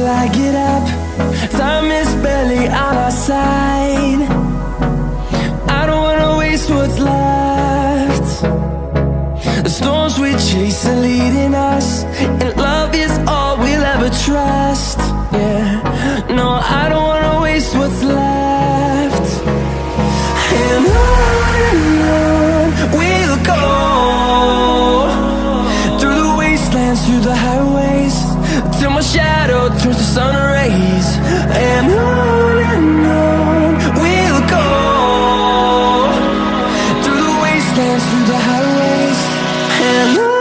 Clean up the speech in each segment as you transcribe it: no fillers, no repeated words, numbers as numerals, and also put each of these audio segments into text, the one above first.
till I get up. Time is barely on our side. I don't wanna waste what's left. The storms we chase are leading us, and love is all we'll ever trust. Yeah, no, I don't wanna waste what's left. And on we'll go, through the wastelands, through the highways, till my shadow turns to sun rays. And on we'll go, through the wastelands, through the highways, and on.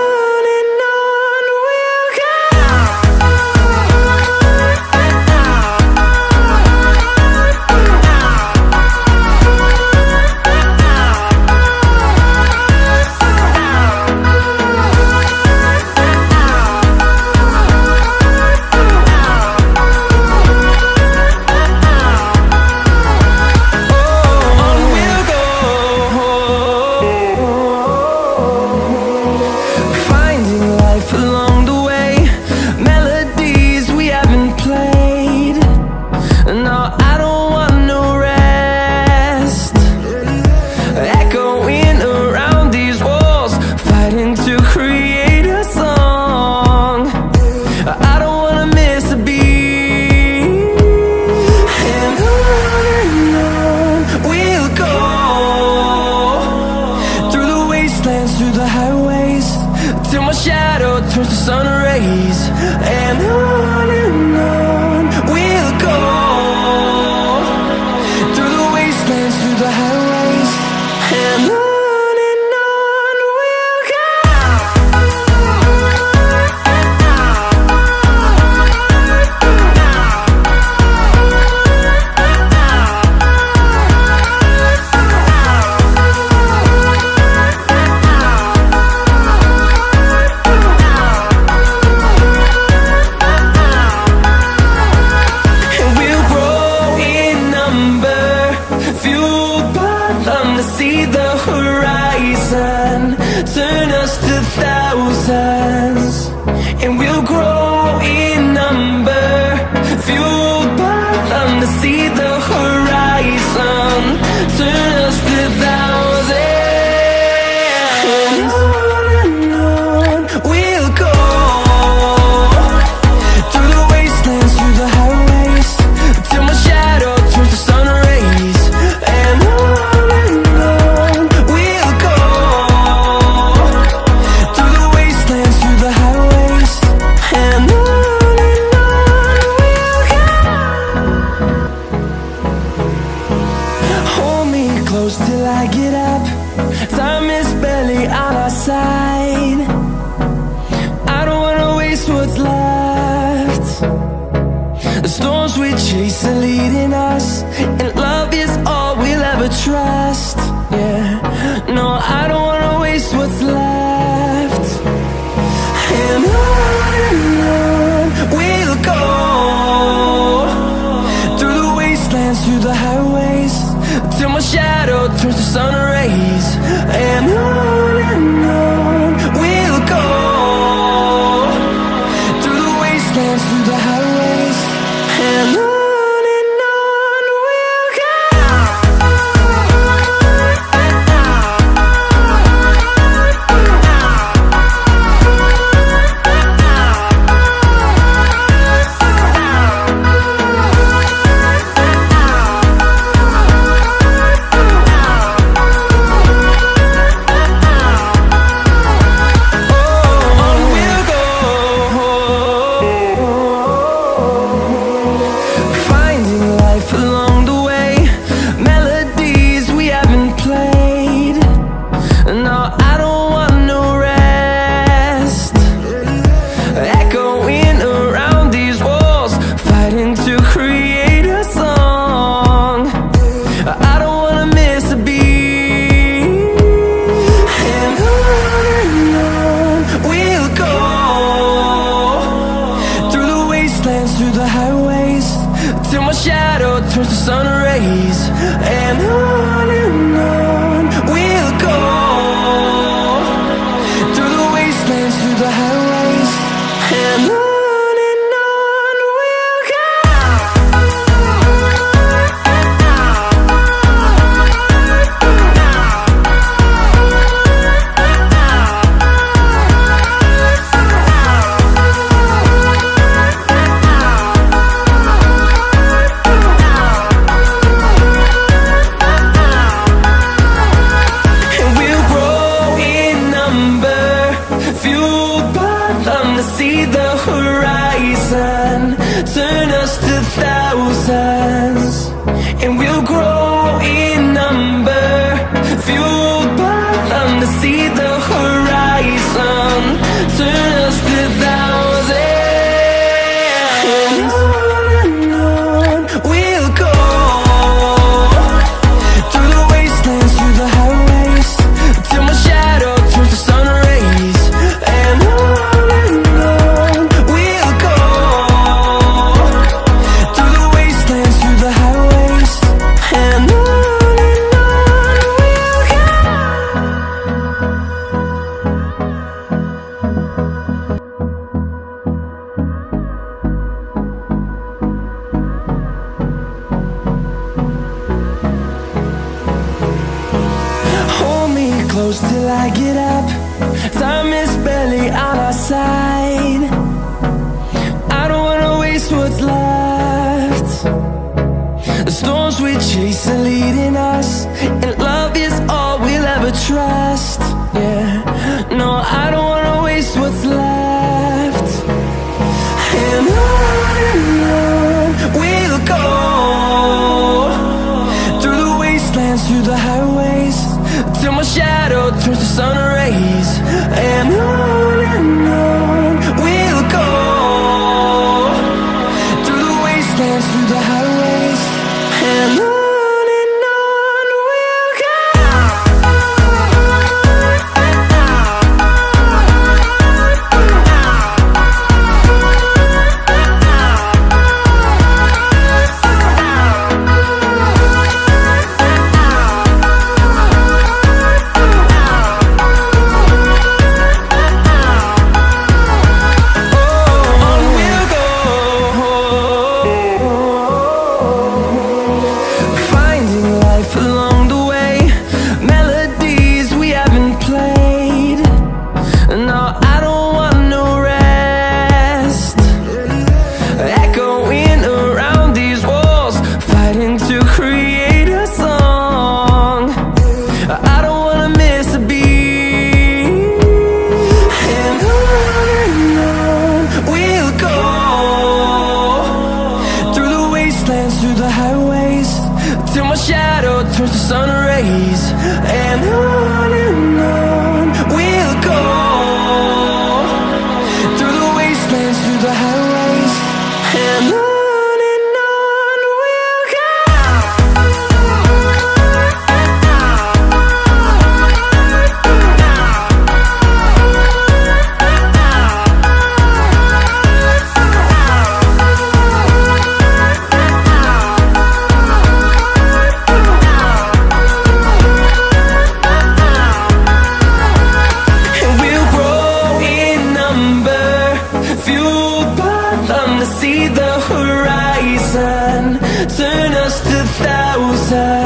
Through the highways, till my shadow turns to sun rays. And on we'll go, through the wastelands, through the highways, and on. See the horizon turn us to thousands, and we'll grow in number, fueled by them. To see the horizon turn us to thousands, and on we'll go, through the wastelands, through the highways, till my shadow turns to sun rays. And close till I get up. Time is barely on our side. I don't wanna waste what's left. The storms we chase are leading us, and love is all we'll ever trust. Yeah, no, I don't wanna waste what's left. And on we'll go, through the wastelands, through the highways, till my shadow turns to sun rays. And on we'll go, through the wastelands, through the highways, and on. Turns to sun rays. And on we'll go, through the wastelands, through the highways, and on we'll close till I get up. Time is barely on our side. I don't wanna waste what's left. The storms we chase are leading us, and love is all we'll ever trust. Yeah, no, I don't wanna waste what's left. And on we'll go, through the wastelands, through the highways, till my shadow turns to sun rays. And on we'll go, through the wastelands, through the highways, and on we'll go. See the horizon, turn us to thousands.